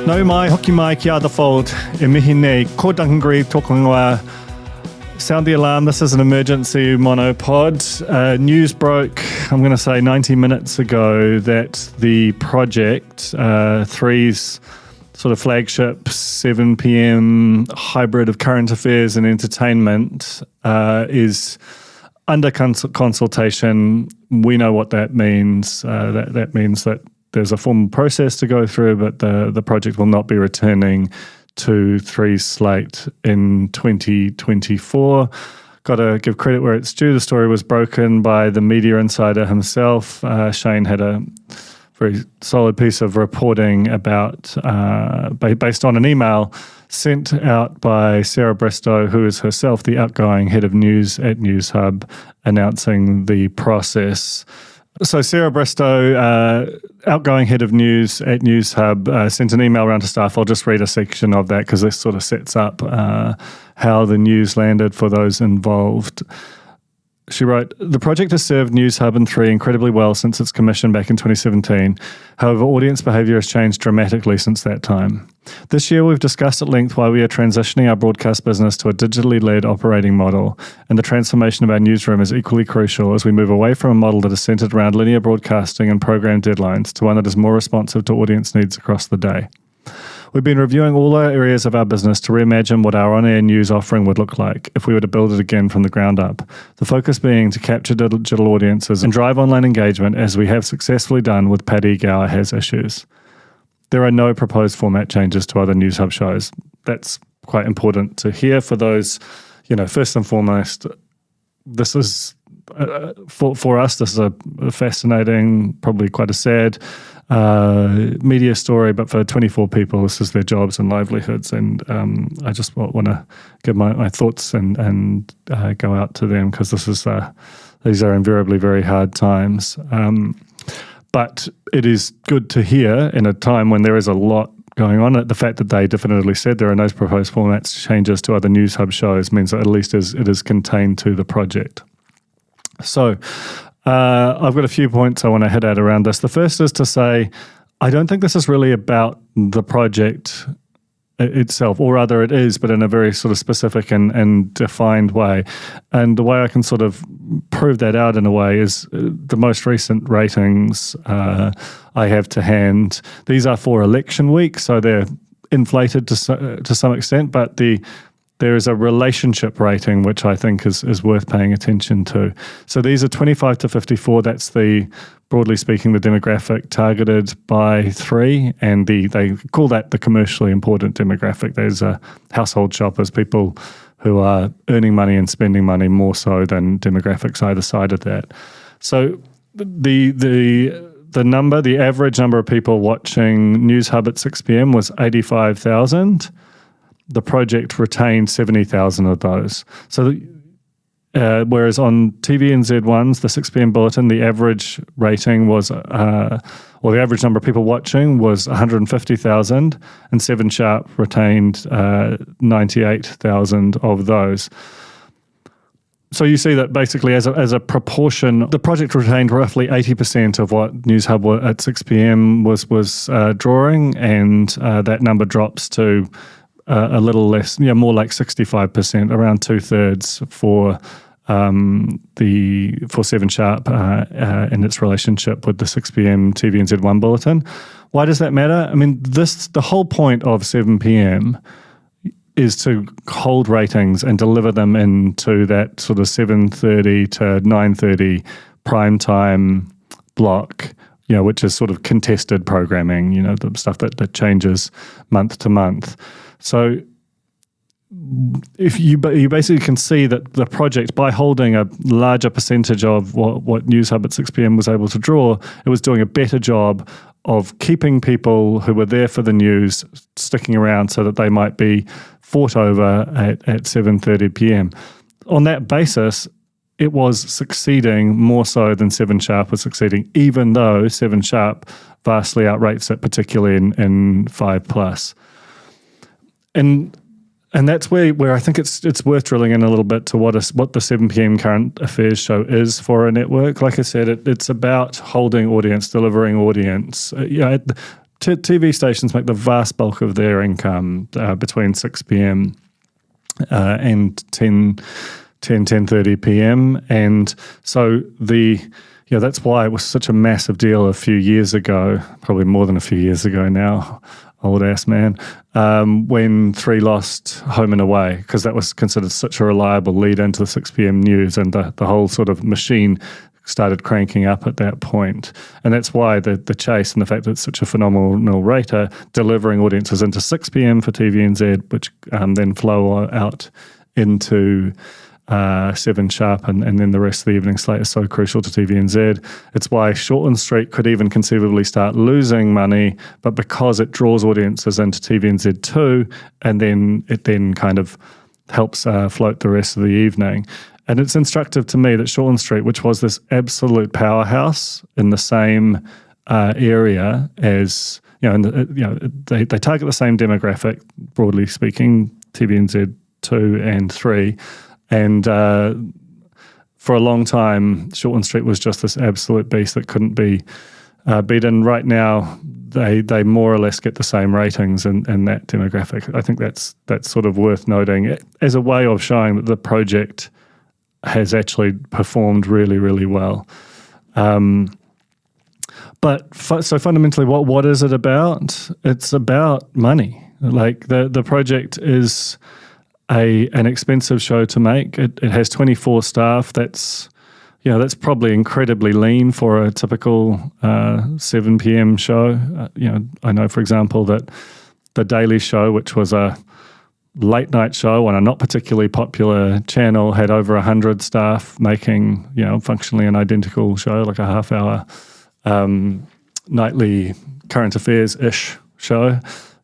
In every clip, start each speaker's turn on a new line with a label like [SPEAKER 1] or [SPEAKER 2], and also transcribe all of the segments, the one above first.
[SPEAKER 1] Nau mai, hoki mai ki a default, e mihi nei, ko Duncan toko ingoa. Sound the alarm, this is an emergency monopod. News broke, I'm going to say 90 minutes ago, that the project, Three's sort of flagship 7 p.m. hybrid of current affairs and entertainment, is under consultation. We know what that means. That means that there's a formal process to go through, but the project will not be returning to Three's slate in 2024. Got to give credit where it's due. The story was broken by the media insider himself. Shane had a very solid piece of reporting about, based on an email sent out by Sarah Bristow, who is herself the outgoing head of news at News Hub, announcing the process. So Sarah Bristow, outgoing head of news at News Hub, sent an email around to staff. I'll just read a section of that because this sort of sets up how the news landed for those involved. She wrote, "The project has served News Hub and Three incredibly well since its commission back in 2017. However, audience behaviour has changed dramatically since that time. This year, we've discussed at length why we are transitioning our broadcast business to a digitally led operating model, and the transformation of our newsroom is equally crucial as we move away from a model that is centred around linear broadcasting and programme deadlines to one that is more responsive to audience needs across the day. We've been reviewing all our areas of our business to reimagine what our on-air news offering would look like if we were to build it again from the ground up. The focus being to capture digital audiences and drive online engagement as we have successfully done with Paddy Gower Has Issues. There are no proposed format changes to other News Hub shows." That's quite important to hear for those, first and foremost, this is, for us, this is a fascinating, probably quite a sad media story, but for 24 people, this is their jobs and livelihoods, and I just want to give my thoughts and go out to them, because these are invariably very hard times. But it is good to hear in a time when there is a lot going on. The fact that they definitively said there are no proposed formats changes to other News Hub shows means that at least it is contained to the project. So I've got a few points I want to hit at around this. The first is to say, I don't think this is really about the project itself, or rather it is, but in a very sort of specific and defined way. And the way I can sort of prove that out in a way is the most recent ratings I have to hand. These are for election week, so they're inflated to some extent, but there is a relationship rating, which I think is worth paying attention to. So these are 25 to 54. That's broadly speaking, the demographic targeted by Three, and they call that the commercially important demographic. There's household shoppers, people who are earning money and spending money more so than demographics either side of that. So the average number of people watching News Hub at 6 p.m. was 85,000. The project retained 70,000 of those. So, whereas on TVNZ1's, the 6 p.m. bulletin, the average rating was, the average number of people watching was 150,000, and 7 Sharp retained 98,000 of those. So you see that basically as a proportion, the project retained roughly 80% of what News Hub at 6 p.m. was drawing, and that number drops to a little less, more like 65%, around 2/3 for 7 Sharp in its relationship with the 6 p.m. TVNZ1 bulletin. Why does that matter? I mean, the whole point of 7 p.m. is to hold ratings and deliver them into that sort of 7:30 to 9:30 prime time block, which is sort of contested programming, the stuff that changes month to month. So if you basically can see that the project, by holding a larger percentage of what News Hub at 6 p.m. was able to draw, it was doing a better job of keeping people who were there for the news sticking around so that they might be fought over at 7:30 p.m. On that basis, it was succeeding more so than 7 Sharp was succeeding, even though 7 Sharp vastly outrates it, particularly in 5+. And that's where I think it's worth drilling in a little bit to what the 7 p.m. current affairs show is for a network. Like I said, it's about holding audience, delivering audience. TV stations make the vast bulk of their income between 6 p.m. And 10:30 p.m. And so that's why it was such a massive deal a few years ago, probably more than a few years ago now, old ass man, when 3 lost Home and Away, because that was considered such a reliable lead into the 6 p.m. news, and the whole sort of machine started cranking up at that point. And that's why the chase and the fact that it's such a phenomenal rate are delivering audiences into 6 p.m. for TVNZ, which then flow out into 7 sharp, and then the rest of the evening slate is so crucial to TVNZ. It's why Shortland Street could even conceivably start losing money, but because it draws audiences into TVNZ2, and then it kind of helps float the rest of the evening. And it's instructive to me that Shortland Street, which was this absolute powerhouse in the same area as, they target the same demographic, broadly speaking, TVNZ2 and 3. And for a long time, Shortland Street was just this absolute beast that couldn't be beaten. Right now, they more or less get the same ratings in that demographic. I think that's sort of worth noting as a way of showing that the project has actually performed really, really well. So fundamentally, what is it about? It's about money. Like the project is an expensive show to make. It has 24 staff. That's probably incredibly lean for a typical 7 p.m. show. I know, for example, that The Daily Show, which was a late night show on a not particularly popular channel, had over 100 staff making, functionally an identical show, like a half-hour nightly current affairs-ish show.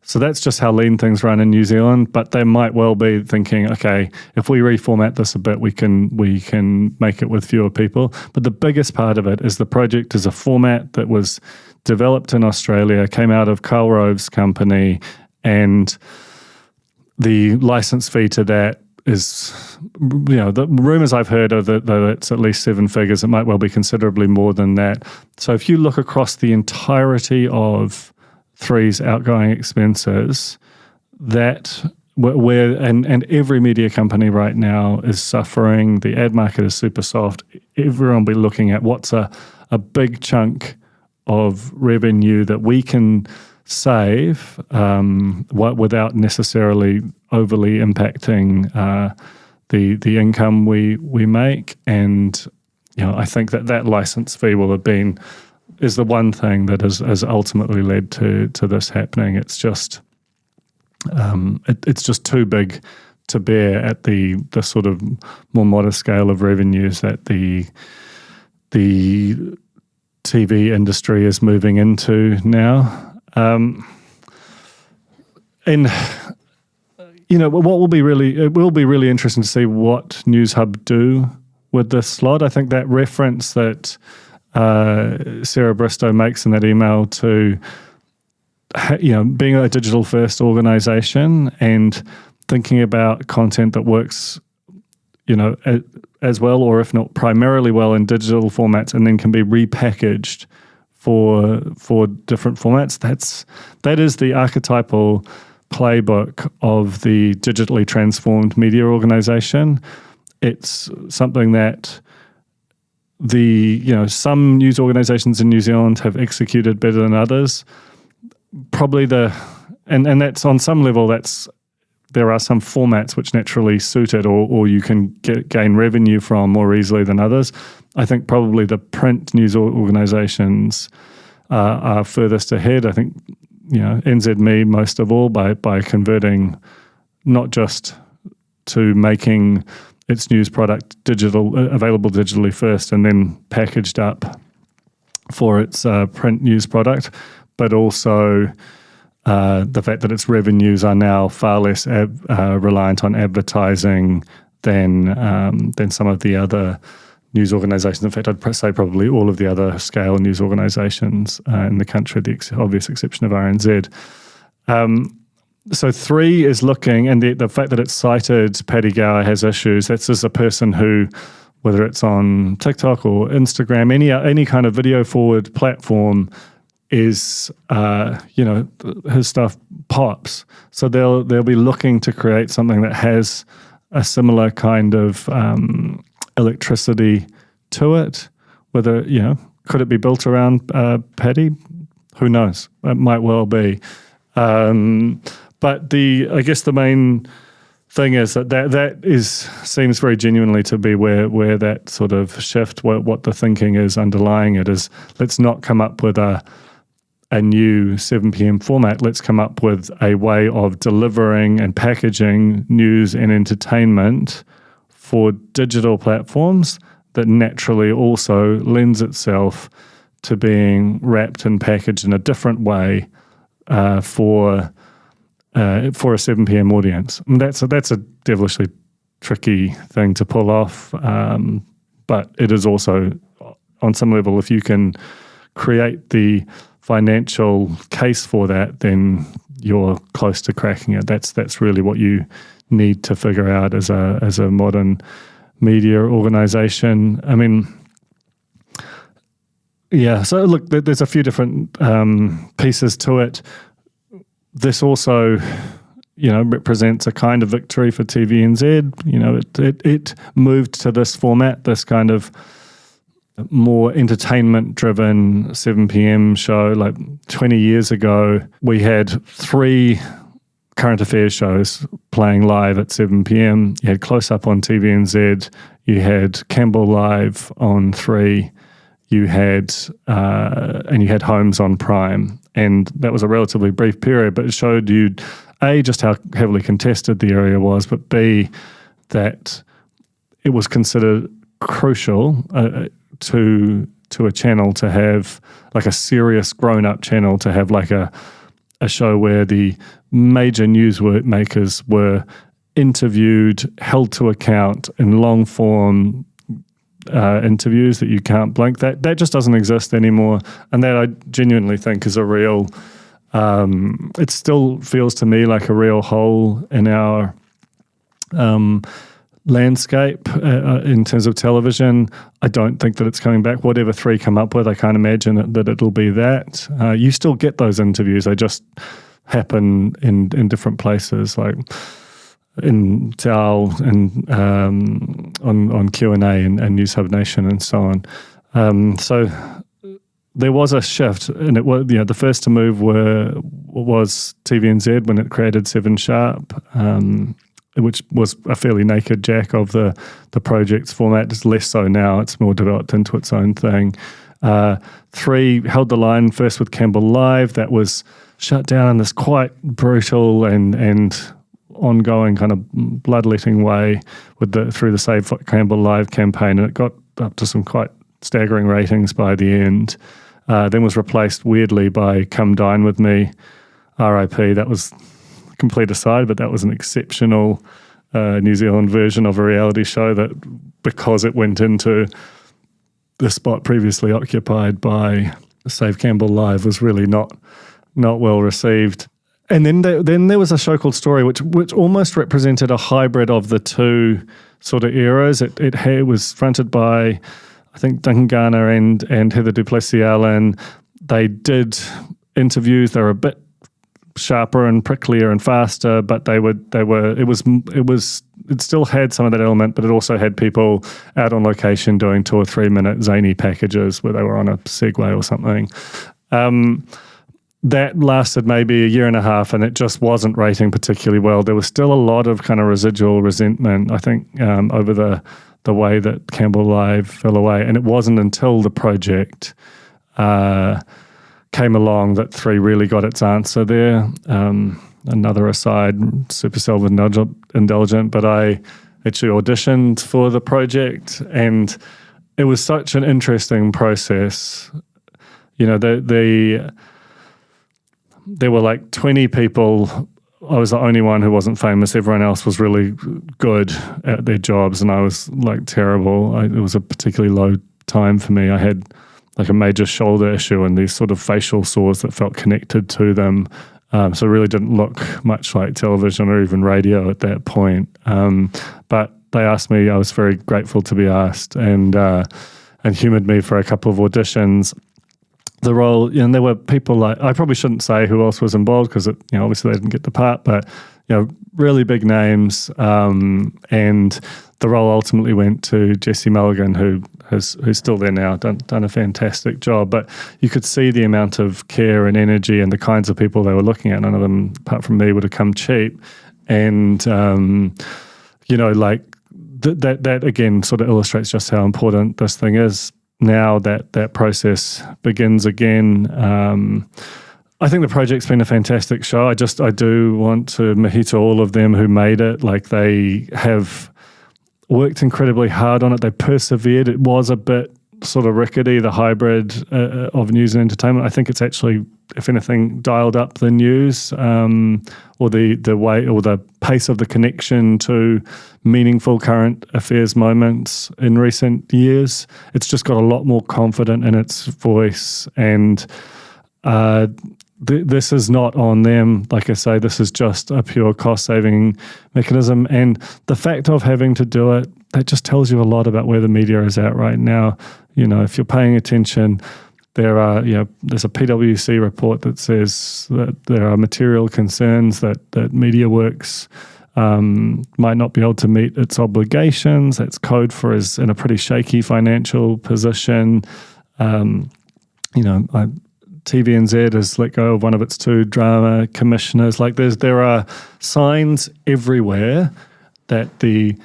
[SPEAKER 1] So that's just how lean things run in New Zealand. But they might well be thinking, okay, if we reformat this a bit, we can make it with fewer people. But the biggest part of it is the project is a format that was developed in Australia, came out of Carl Rove's company, and the license fee to that is, the rumours I've heard are that it's at least 7 figures. It might well be considerably more than that. So if you look across the entirety of 3's outgoing expenses, and every media company right now is suffering. The ad market is super soft. Everyone will be looking at what's a big chunk of revenue that we can save without necessarily overly impacting the income we make. And I think that license fee is the one thing that has ultimately led to this happening. It's just it's just too big to bear at the sort of more modest scale of revenues that the TV industry is moving into now. And it will be really interesting to see what Newshub do with this slot. I think that reference that Sarah Bristow makes in that email to being a digital first organization and thinking about content that works as well, or if not primarily well, in digital formats, and then can be repackaged for different formats. That is the archetypal playbook of the digitally transformed media organization. It's something that some news organizations in New Zealand have executed better than others. Probably and that's on some level, there are some formats which naturally suit it, or you can gain revenue from more easily than others. I think probably the print news organizations are furthest ahead. I think NZME most of all by converting not just to making its news product available digitally first and then packaged up for its print news product, but also the fact that its revenues are now far less reliant on advertising than some of the other news organisations. In fact, I'd say probably all of the other scale news organisations in the country, the obvious exception of RNZ. So 3 is looking, and the fact that it's cited Paddy Gower has issues. That's just a person who, whether it's on TikTok or Instagram, any kind of video forward platform, is, his stuff pops. So they'll be looking to create something that has a similar kind of electricity to it. Whether, could it be built around Paddy? Who knows? It might well be. But I guess the main thing is that seems very genuinely to be where that sort of shift, what the thinking is underlying it is, let's not come up with a new 7 p.m. format. Let's come up with a way of delivering and packaging news and entertainment for digital platforms that naturally also lends itself to being wrapped and packaged in a different way for a 7 p.m. audience. And that's a devilishly tricky thing to pull off, but it is also, on some level, if you can create the financial case for that, then you're close to cracking it. That's really what you need to figure out as a modern media organization. I mean, yeah. So look, there's a few different pieces to it. This also, represents a kind of victory for TVNZ. It moved to this format, this kind of more entertainment-driven 7 p.m. show. Like 20 years ago, we had 3 current affairs shows playing live at 7 p.m. You had Close Up on TVNZ, you had Campbell Live on 3, you had Holmes on Prime. And that was a relatively brief period, but it showed you, A, just how heavily contested the area was, but B, that it was considered crucial to a channel to have, like a serious grown-up channel, to have like a show where the major news makers were interviewed, held to account in long-form interviews that you can't blink. That just doesn't exist anymore, and that I genuinely think is a real. It still feels to me like a real hole in our landscape in terms of television. I don't think that it's coming back. Whatever 3 come up with, I can't imagine that it'll be that. You still get those interviews. They just happen in different places, like in Tao and on Q&A and News Hub Nation and so on. So there was a shift, and it was the first to move was TVNZ when it created 7 Sharp, which was a fairly naked jack of the project's format. It's less so now. It's more developed into its own thing. 3 held the line first with Campbell Live. That was shut down in this quite brutal and ongoing kind of bloodletting way through the Save Campbell Live campaign, and it got up to some quite staggering ratings by the end. Then was replaced weirdly by Come Dine With Me, RIP. That was a complete aside, but that was an exceptional New Zealand version of a reality show that, because it went into the spot previously occupied by Save Campbell Live, was really not well received. And then there was a show called Story, which almost represented a hybrid of the two sort of eras. It was fronted by, I think, Duncan Garner and Heather Duplessis-Allen. They did interviews. They were a bit sharper and pricklier and faster, but it still had some of that element, but it also had people out on location doing 2 or 3 minute zany packages where they were on a Segway or something. That lasted maybe a year and a half, and it just wasn't rating particularly well. There was still a lot of kind of residual resentment, I think, over the way that Campbell Live fell away. And it wasn't until the project came along that 3 really got its answer there. Another aside, super self-indulgent, but I actually auditioned for the project, and it was such an interesting process. There were like 20 people. I was the only one who wasn't famous. Everyone else was really good at their jobs, and I was like terrible. It was a particularly low time for me. I had like a major shoulder issue and these sort of facial sores that felt connected to them. So it really didn't look much like television or even radio at that point. But they asked me. I was very grateful to be asked, and humoured me for a couple of auditions. the role, and there were people like, I probably shouldn't say who else was involved because obviously they didn't get the part, but really big names, and the role ultimately went to Jesse Mulligan, who's still there now, done a fantastic job. But you could see the amount of care and energy and the kinds of people they were looking at. None of them, apart from me, would have come cheap. And that again sort of illustrates just how important this thing is. Now that process begins again. I think the project's been a fantastic show. I do want to mahi to all of them who made it. Like, they have worked incredibly hard on it. They persevered. It was a bit sort of rickety, the hybrid of news and entertainment. I think it's actually, if anything, dialed up the news or the way or the pace of the connection to meaningful current affairs moments in recent years. It's just got a lot more confident in its voice, and this is not on them. Like I say, this is just a pure cost-saving mechanism. And the fact of having to do it, that just tells you a lot about where the media is at right now. If you're paying attention, there's a PwC report that says that there are material concerns that MediaWorks might not be able to meet its obligations. That's code for is in a pretty shaky financial position. TVNZ has let go of one of its 2 drama commissioners. Like, there are signs everywhere that the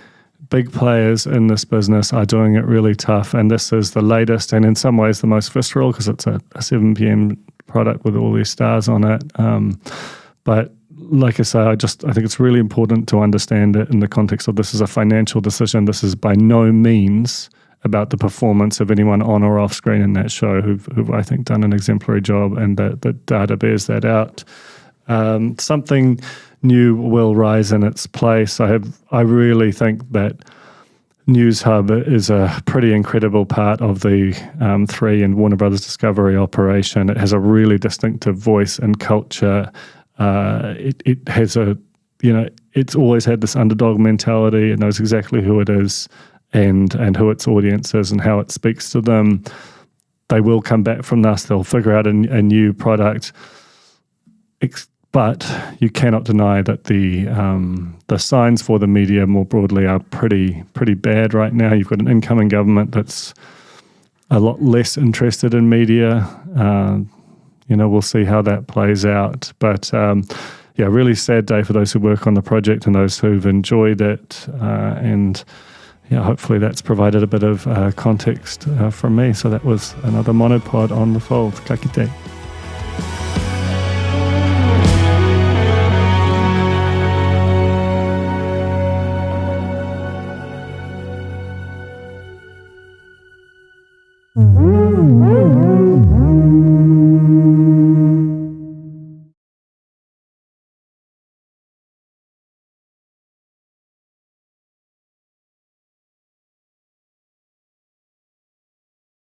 [SPEAKER 1] big players in this business are doing it really tough, and this is the latest and in some ways the most visceral because it's a 7 p.m. product with all these stars on it. But like I say, I think it's really important to understand it in the context of this is a financial decision. This is by no means about the performance of anyone on or off screen in that show who've I think done an exemplary job, and the data bears that out. Something new will rise in its place. I really think that News Hub is a pretty incredible part of the 3 and Warner Brothers Discovery operation. It has a really distinctive voice and culture. It has it's always had this underdog mentality. It knows exactly who it is and who its audience is and how it speaks to them. They will come back from this. They'll figure out a new product. But you cannot deny that the signs for the media more broadly are pretty bad right now. You've got an incoming government that's a lot less interested in media. We'll see how that plays out. But really sad day for those who work on the project and those who've enjoyed it. Hopefully that's provided a bit of context from me. So that was another monopod on the fold. Ka kite.